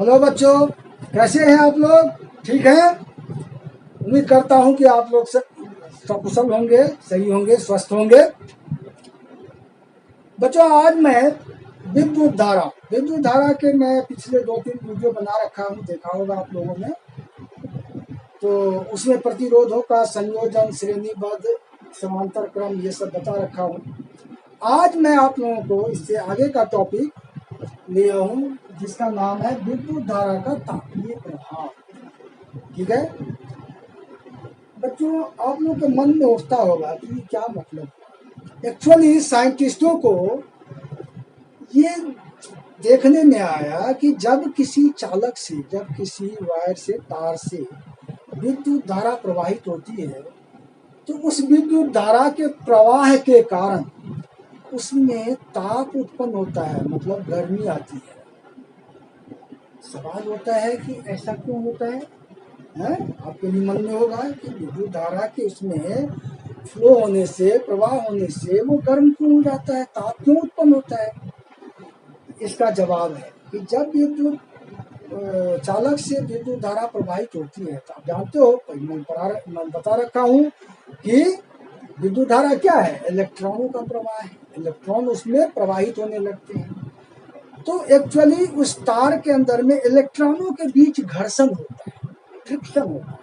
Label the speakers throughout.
Speaker 1: Hello बच्चों, कैसे हैं आप लोग? ठीक हैं? उम्मीद करता हूं कि आप लोग सकुशल होंगे, सही होंगे, स्वस्थ होंगे। बच्चों, आज मैं विद्युत धारा के मैं पिछले 2-3 वीडियो बना रखा हूं, देखा होगा आप लोगों ने। तो उसमें प्रतिरोधों का संयोजन, श्रेणीबद्ध, समांतर क्रम, ये सब बता रखा हूं। आज मैं आप लोगों को इससे आगे का टॉपिक लिया हूं, जिसका नाम है विद्युत धारा का तापीय प्रभाव। ठीक है बच्चों, आप लोग के मन में उठता होगा कि ये क्या मतलब। एक्चुअली साइंटिस्टों को ये देखने में आया कि जब किसी चालक से, जब किसी वायर से, तार से विद्युत धारा प्रवाहित होती है, तो उस विद्युत धारा के प्रवाह के कारण उसमें ताप उत्पन्न होता है, मतलब गर्मी आती है। सवाल होता है कि ऐसा क्यों होता है? आपके भी मन में होगा कि विद्युत धारा के उसमें फ्लो होने से, प्रवाह होने से वो गर्म क्यों हो जाता है, ताप क्यों उत्पन्न होता है? इसका जवाब है कि जब विद्युत चालक से विद्युत धारा प्रवाहित होती है, तो आप जानते हो, मैं बता रखा हूँ कि विद्युत धारा क्या है? इलेक्ट्रॉनों का प्रवाह है। इलेक्ट्रॉन उसमें प्रवाहित होने लगते हैं। तो एक्चुअली उस तार के अंदर में इलेक्ट्रॉनों के बीच घर्षण होता है, फ्रिक्शन होता है।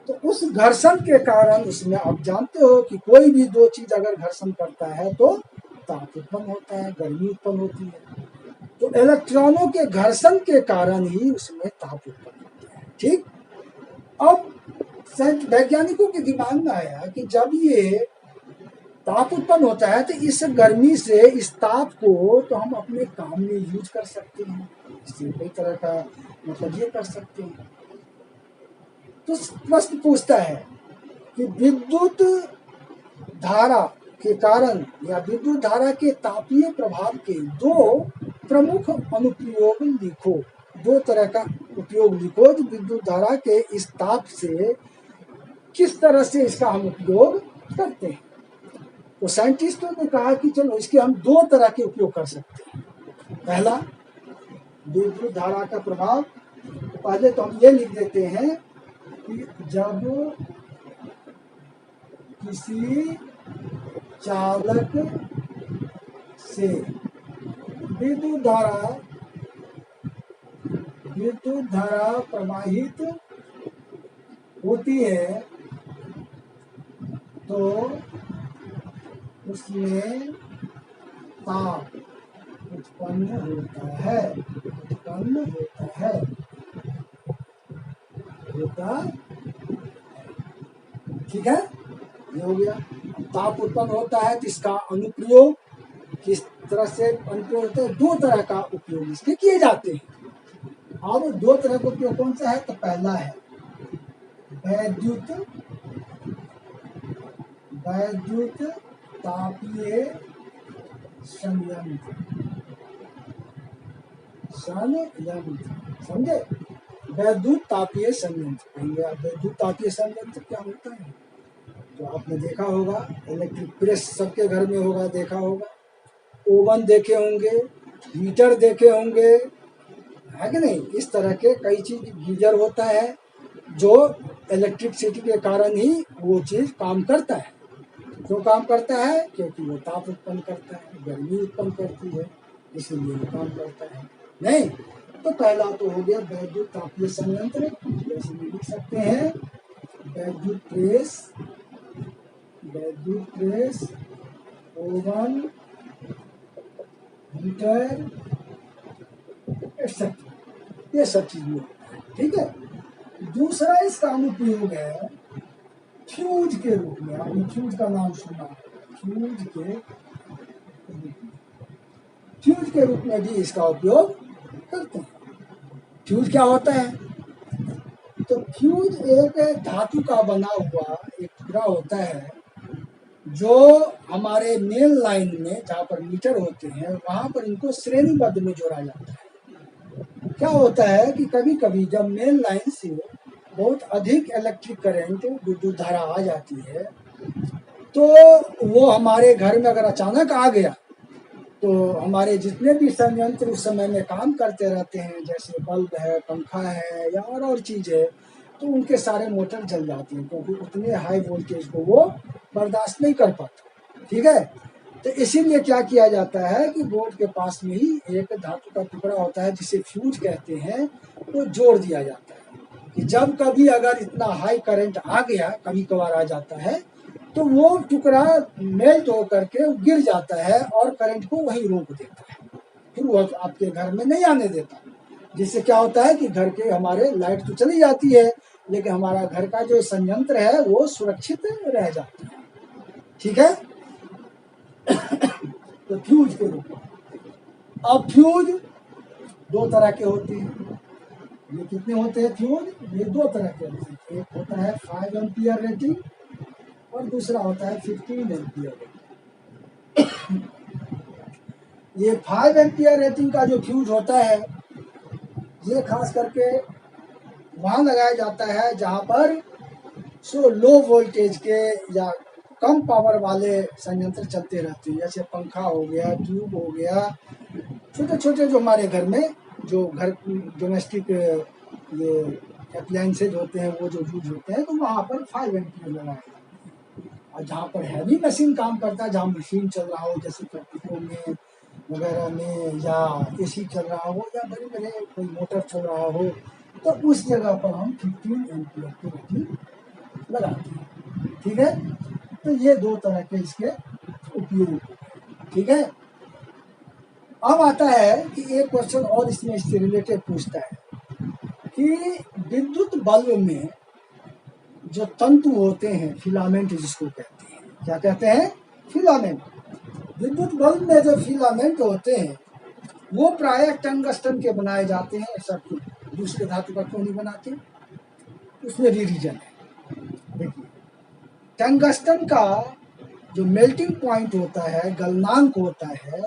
Speaker 1: तो उस घर्षण के कारण उसमें आप जानते हो कि कोई भी दो चीज अगर घर्षण करता है तो ताप उत्पन्न होता है, गर्मी उत्पन्न होती है। तो इलेक्ट्रॉनों के घर्षण के कारण ही उसमें ताप उत्पन्न होता है। ठीक, अब वैज्ञानिकों के दिमाग में आया कि जब ये ताप उत्पन्न होता है तो इस गर्मी से, इस ताप को तो हम अपने काम में यूज कर सकते हैं, इससे कई तरह का मतलब ये कर सकते हैं। तो प्रश्न पूछता है कि विद्युत धारा के कारण या विद्युत धारा के तापीय प्रभाव के दो प्रमुख अनुप्रयोग लिखो। दो तरह का उपयोग लिखो जो विद्युत धारा के इस ताप से किस तरह से इसका हम उपयोग करते हैं। तो साइंटिस्टों ने कहा कि चलो इसके हम दो तरह के उपयोग कर सकते हैं। पहला, विद्युत धारा का प्रभाव। पहले तो हम ये लिख देते हैं कि जब किसी चालक से विद्युत धारा प्रवाहित होती है तो उसमें ताप उत्पन्न होता है, ठीक है, ये हो गया। ताप उत्पन्न होता है तो इसका अनुप्रयोग किस तरह से अनुप्रयोग होता है? दो तरह का उपयोग इसके किए जाते हैं। और दो तरह का उपयोग कौन सा है? तो पहला है वैद्युत तापीय संयंत्र। समझे? वैद्युत तापीय संयंत्र। वैद्युत तापीय संयंत्र क्या होता है? तो आपने देखा होगा, इलेक्ट्रिक प्रेस सबके घर में होगा, देखा होगा। ओवन देखे होंगे, हीटर देखे होंगे, है कि नहीं? इस तरह के कई चीज, गीजर होता है जो इलेक्ट्रिसिटी के कारण ही वो चीज काम करता है। क्यों काम करता है? क्योंकि वो ताप उत्पन्न करता है, गर्मी उत्पन्न करती है, इसीलिए वो काम करता है। नहीं तो पहला तो हो गया वैद्युत तापीय संयंत्र, जैसे भी लिख सकते हैं वैद्युत प्रेस, ओवन, हीटर, एक्सेट्रा, ये सब चीजें। ठीक है। दूसरा इसका अनुप्रयोग है फ्यूज के रूप में। आपने फ्यूज का नाम सुना, फ्यूज के रूप में भी इसका उपयोग करते हैं। फ्यूज क्या होता है? तो फ्यूज एक धातु का बना हुआ एक टुकड़ा होता है जो हमारे मेन लाइन में, जहाँ पर मीटर होते हैं, वहां पर इनको श्रेणीबद्ध में जोड़ा जाता है। क्या होता है कि कभी कभी जब मेन लाइन से बहुत अधिक इलेक्ट्रिक करंट, विद्युत धारा आ जाती है, तो वो हमारे घर में अगर अचानक आ गया तो हमारे जितने भी संयंत्र उस समय में काम करते रहते हैं, जैसे बल्ब है, पंखा है या और चीज़ है, तो उनके सारे मोटर जल जाते हैं, क्योंकि उतने हाई वोल्टेज को वो बर्दाश्त नहीं कर पाता। ठीक है, तो इसीलिए क्या किया जाता है कि बोर्ड के पास में ही एक धातु का टुकड़ा होता है जिसे फ्यूज कहते हैं, वो जोड़ दिया जाता है कि जब कभी अगर इतना हाई करंट आ गया, कभी कभार आ जाता है, तो वो टुकड़ा मेल्ट होकर के गिर जाता है और करंट को वहीं रोक देता है, फिर वो आपके घर में नहीं आने देता। जिससे क्या होता है कि घर के हमारे लाइट तो चली जाती है, लेकिन हमारा घर का जो संयंत्र है वो सुरक्षित रह जाता है। ठीक है, तो फ्यूज के रूप में। अब फ्यूज दो तरह के होते हैं। ये कितने होते हैं फ्यूज? ये दो तरह के होते हैं। एक होता है 5 एम्पियर रेटिंग और दूसरा होता है 15 एम्पियर रेटिंग। ये 5 एम्पियर रेटिंग का जो फ्यूज होता है, ये खास करके वहाँ लगाया जाता है जहाँ पर सो लो वोल्टेज के या कम पावर वाले संयंत्र चलते रहते हैं, जैसे पंखा हो गया, ट्यूब हो गया, छोटे छोटे जो हमारे घर में जो घर डोमेस्टिक ये अप्लायंसेज होते हैं वो जो यूज होते हैं, तो वहाँ पर 5 एम्पियर लगाया जाता है। और जहाँ पर हैवी मशीन काम करता है, जहाँ मशीन चल रहा हो, जैसे फैक्ट्रियों में वगैरह में, या एसी चल रहा हो, या बड़े बड़े कोई मोटर चल रहा हो, तो उस जगह पर हम 15 एम्पियर की रेटिंग लगाते हैं। ठीक है, तो ये दो तरह के इसके उपयोग। ठीक है, अब आता है कि एक क्वेश्चन और इसमें इससे रिलेटेड पूछता है कि विद्युत बल्ब में जो तंतु होते हैं, फिलामेंट जिसको कहते हैं, क्या कहते हैं? फिलामेंट। विद्युत बल्ब में जो फिलामेंट होते हैं वो प्रायः टंगस्टन के बनाए जाते हैं। ऐसा क्यों? दूसरे धातु का क्यों नहीं बनाते? उसमें भी रीजन है। देखिए, टंगस्टन का जो मेल्टिंग पॉइंट होता है, गलनांक होता है,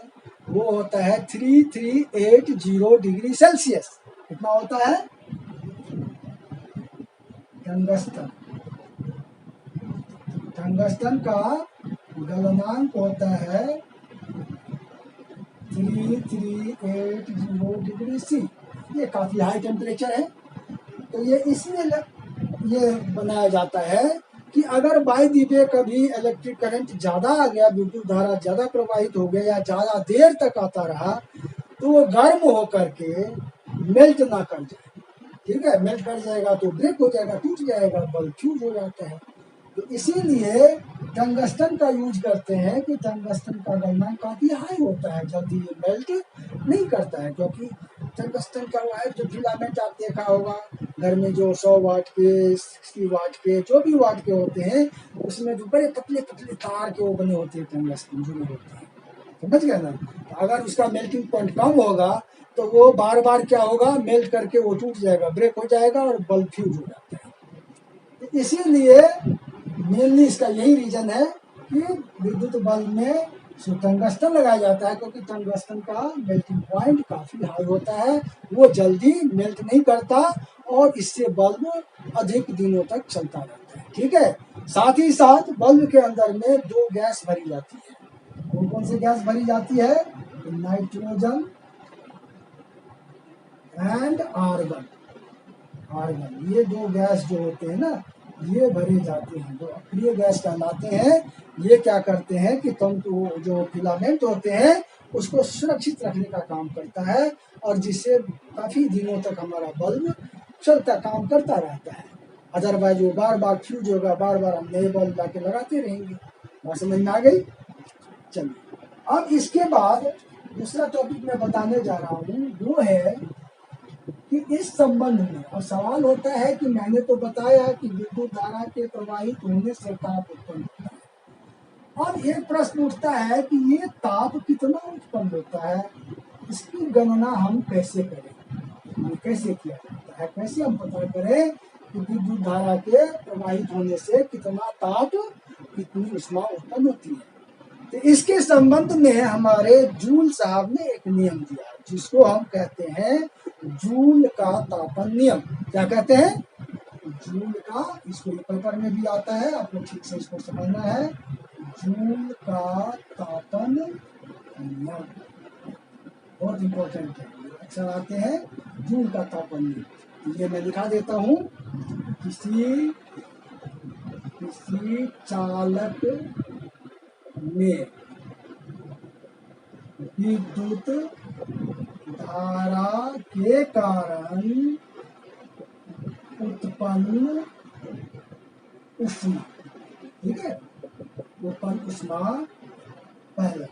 Speaker 1: वो होता है 3380 डिग्री सेल्सियस। कितना होता है? टंगस्टन का गलनांक होता है 3380 डिग्री सी। ये काफी हाई टेम्परेचर है, तो ये इसलिए ये बनाया जाता है कि अगर बाय द वे कभी इलेक्ट्रिक करंट ज़्यादा आ गया, विद्युत धारा ज़्यादा प्रवाहित हो गया या ज़्यादा देर तक आता रहा, तो वो गर्म होकर के मेल्ट ना कर जाए। ठीक है, मेल्ट कर जाएगा तो ब्रेक हो जाएगा, टूट जाएगा, बल्ब फ्यूज हो जाता है। तो इसीलिए टंगस्टन का यूज करते हैं कि टंगस्टन का गलनांक काफी हाई होता है, जल्दी ये मेल्ट नहीं करता है, क्योंकि टंगस्टन का वायर जो फिलामेंट आप देखा होगा घर में, जो 100 वाट के, 60 वाट के, जो भी वाट के होते हैं, उसमें जो बड़े पतले पतले तार के वो बने होते हैं, टंगस्टन जुड़े होते हैं। समझ गए ना? तो अगर उसका मेल्टिंग पॉइंट कम होगा तो वो बार बार क्या होगा, मेल्ट करके वो टूट जाएगा, ब्रेक हो जाएगा और बल्ब फ्यूज हो जाता है। तो इसीलिए मेनली इसका यही रीजन है कि विद्युत बल्ब में टंगस्टन लगाया जाता है, क्योंकि टंगस्टन का मेल्टिंग पॉइंट काफी हाई होता है, वो जल्दी मेल्ट नहीं करता और इससे बल्ब अधिक दिनों तक चलता रहता है। ठीक है, साथ ही साथ बल्ब के अंदर में दो गैस भरी जाती है। कौन कौन सी गैस भरी जाती है? Nitrogen and argon. आर्गन, ये दो गैस जो होते हैं ना, ये भरे जाते हैं, जो अक्रिय गैस कहलाते हैं। ये क्या करते हैं कि तंतु जो फिलामेंट होते हैं उसको सुरक्षित रखने का काम करता है, और जिससे काफी दिनों तक हमारा बल्ब चलता, काम करता रहता है। अदरवाइज वो बार बार फ्यूज होगा, बार बार हम नए बल्ब लाके लगाते रहेंगे। बात समझ में आ गई? चलिए, अब इसके बाद दूसरा टॉपिक मैं बताने जा रहा हूँ, वो है कि इस संबंध में अब सवाल होता है कि मैंने तो बताया कि विद्युत धारा के प्रवाहित होने से ताप उत्पन्न होता है। अब एक प्रश्न उठता है कि ये ताप कितना उत्पन्न होता है, इसकी गणना हम कैसे करें, कैसे किया जाता है, कैसे हम पता करें कि विद्युत धारा के प्रवाहित होने से कितना ताप, कितनी ऊष्मा उत्पन्न होती है। तो इसके संबंध में हमारे जूल साहब ने एक नियम दिया, जिसको हम कहते हैं जूल का तापन नियम। क्या कहते हैं? जूल का, इसको पेपर में भी आता है, आपको ठीक से इसको समझना है। जूल का तापन नियम। बहुत इंपॉर्टेंट है। अक्षर आते हैं जूल का तापमान। ये मैं लिखा देता हूँ। किसी चालक में विद्युत धारा के कारण उत्पन्न ऊष्मा, ठीक है, उत्पन्न ऊष्मा पहला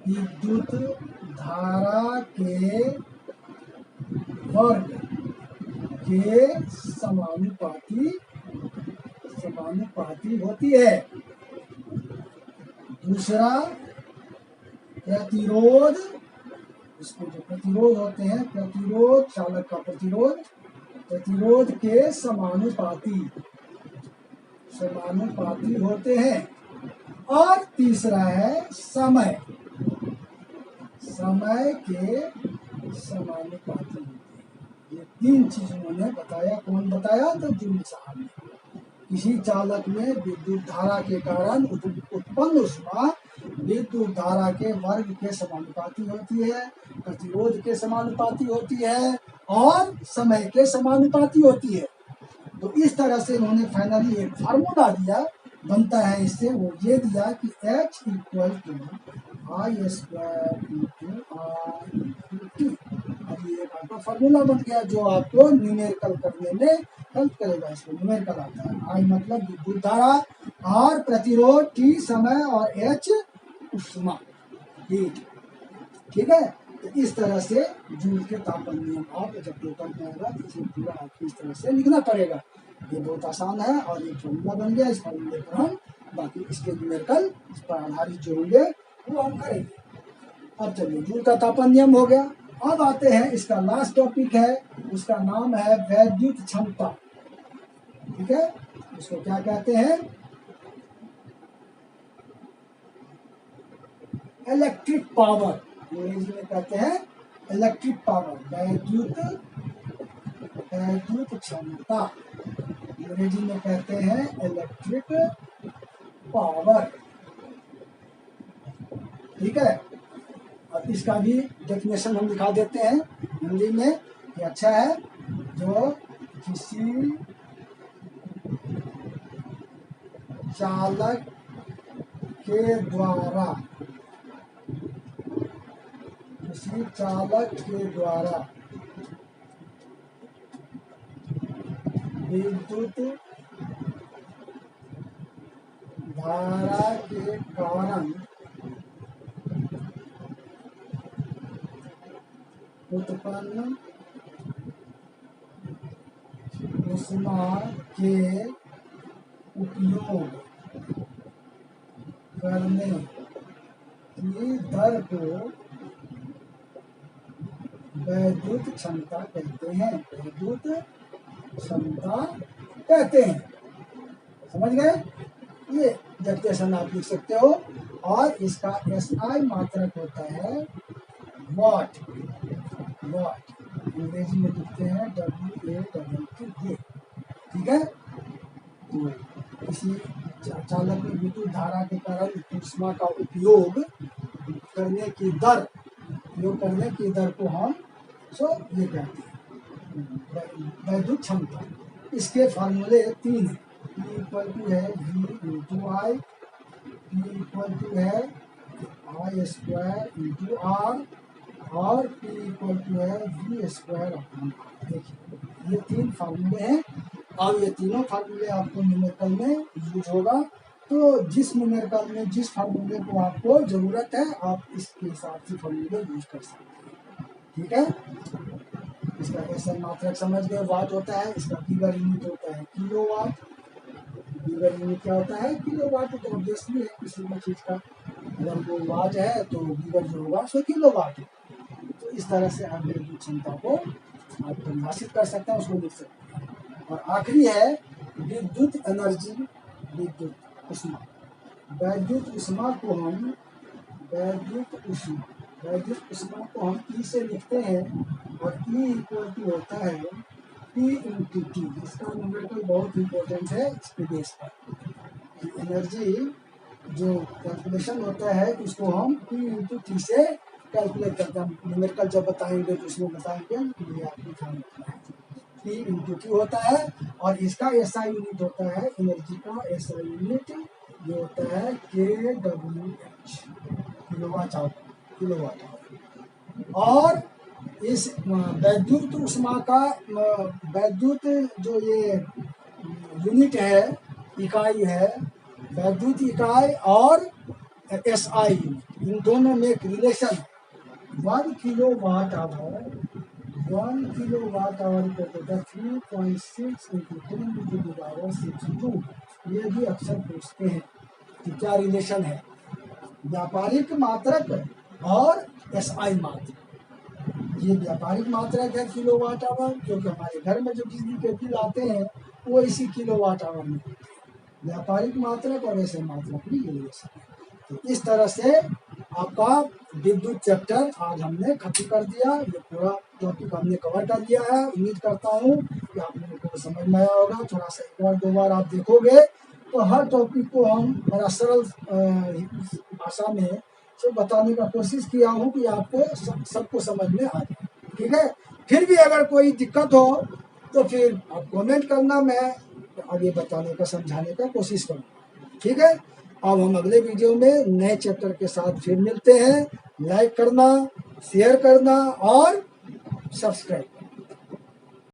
Speaker 1: विद्युत धारा के वर्ग के समानुपाती होती है। दूसरा प्रतिरोध, इसको जो प्रतिरोध होते हैं, प्रतिरोध, चालक का प्रतिरोध के समानुपाती होते हैं। और तीसरा है समय के समानुपाती। ये तीन चीज उन्होंने बताया। कौन बताया? तो जूल साहब ने। किसी चालक में विद्युत धारा के कारण उत्पन्न ऊष्मा विद्युत धारा के वर्ग के समानुपाती होती है, प्रतिरोध के समानुपाती होती है और समय के समानुपाती होती है। तो इस तरह से उन्होंने फाइनली एक फार्मूला दिया, बनता है इससे। वो ये दिया कि H = I² अब ये एक आपका फार्मूला बन गया जो आपको न्यूमेरिकल करने में हेल्प करेगा। इसको न्यूमेरिकल आता है। I मतलब विद्युत धारा, R प्रतिरोध, T समय और H ऊष्मा, हीट, ठीक है। तो इस तरह से जूल के तापमान नियम आप जब पेपर में आएगा तो इसे पूरा आपको इस तरह से लिखना पड़ेगा। ये बहुत आसान है और ये फॉर्मूला बन गया। इस फॉर्मूले पर हम बाकी इसके न्यूमेरिकल इस पर आधारित जो होंगे वो हम करेंगे। अब चलिए, जूल का तापमान नियम हो गया। अब आते हैं, इसका लास्ट टॉपिक है, उसका नाम है वैद्युत क्षमता, ठीक है। उसको क्या कहते हैं? इलेक्ट्रिक पावर, अंग्रेजी में कहते हैं इलेक्ट्रिक पावर, वैद्युत क्षमता, अंग्रेजी में कहते हैं इलेक्ट्रिक पावर, ठीक है। अब इसका भी डेफिनेशन हम दिखा देते हैं हिंदी में कि अच्छा है। जो किसी चालक के द्वारा विद्युत धारा के कारण उत्पन्न ऊष्मा के उपयोग करने की दर को वैद्युत क्षमता कहते हैं। वैद्युत क्षमता कहते हैं। समझ गए? ये डेफिनेशन आप लिख सकते हो। और इसका SI मात्रक होता है वाट, अंग्रेजी में लिखते हैं WA, ठीक है। तो किसी चालक में विद्युत धारा के कारण ऊष्मा का उपयोग करने की दर को हम ये कहते हैं वैद्युत क्षमता। इसके फार्मूले 3 हैं। P = है V × I, P = है I² × R और P = है V²/R। देखिए, ये 3 फार्मूले हैं। अब ये तीनों फार्मूले आपको न्यूमेरिकल में यूज होगा। तो जिस न्यूमेरिकल में जिस फार्मूले को आपको जरूरत है, आप इसके हिसाब से फार्मूले यूज कर सकते हैं, ठीक है। इसका SI मात्रक समझ गए, वाट होता है। इसका गीगर यूनिट होता है किलोवाट। गीगर यूनिट क्या होता है? किलोवाट। तो ऑब्वियसली है किसी भी चीज का, अगर वो वाट है तो गीगर जो होगा उसको किलोवाट है। तो इस तरह से आप विद्युत क्षमता को आप परिभाषित कर सकते हैं, उसको लिख सकते हैं। और आखिरी है विद्युत एनर्जी, विद्युत ऊष्मा। वैद्युत ऊष्मा को हम E से लिखते हैं और E = होता है P × T। इसका न्यूमेरिकल बहुत इंपॉर्टेंट है इसके बेस पर। एनर्जी जो कैलकुलेशन होता है उसको हम P इंटू T से कैलकुलेट करते हैं। न्यूमेरिकल जब बताएंगे तो उसमें बताएंगे, ये आपको ध्यान रखना है। P इंटू Q होता है और इसका SI यूनिट होता है, एनर्जी का SI यूनिट ये होता है kWh, kilowatt hour, kilowatt hour. और इस वैद्युत ऊष्मा का वैद्युत जो ये यूनिट है, इकाई है, वैद्युत इकाई और SI यूनिट, इन दोनों में एक रिलेशन है। 1 किलोवाट आवर, 1 किलोवाट आवर को 3.6 इंटू 10⁻62। ये भी अक्सर पूछते हैं कि क्या रिलेशन है व्यापारिक मात्रक और SI मात्रक। ये व्यापारिक मात्रक है किलोवाट आवर, क्योंकि हमारे घर में जो बिजली के बिल आते हैं वो इसी किलोवाट आवर में होते हैं। व्यापारिक मात्रक और SI मात्रक भी ये रिलेशन है। तो इस तरह से आपका विद्युत चैप्टर आज हमने खत्म कर दिया। ये पूरा टॉपिक हमने कवर कर दिया है। उम्मीद करता हूँ कि आप लोगों को समझ में आया होगा। थोड़ा सा एक बार दो बार आप देखोगे तो हर टॉपिक को हम बड़ा सरल भाषा में सब बताने का कोशिश किया हूँ कि आपको सबको समझ में आ जाए। ठीक है, फिर भी अगर कोई दिक्कत हो तो फिर आप कमेंट करना, मैं आगे बताने का समझाने का कोशिश करूँगा। ठीक है, अब हम अगले वीडियो में नए चैप्टर के साथ फिर मिलते हैं। लाइक करना, शेयर करना और सब्सक्राइब करना।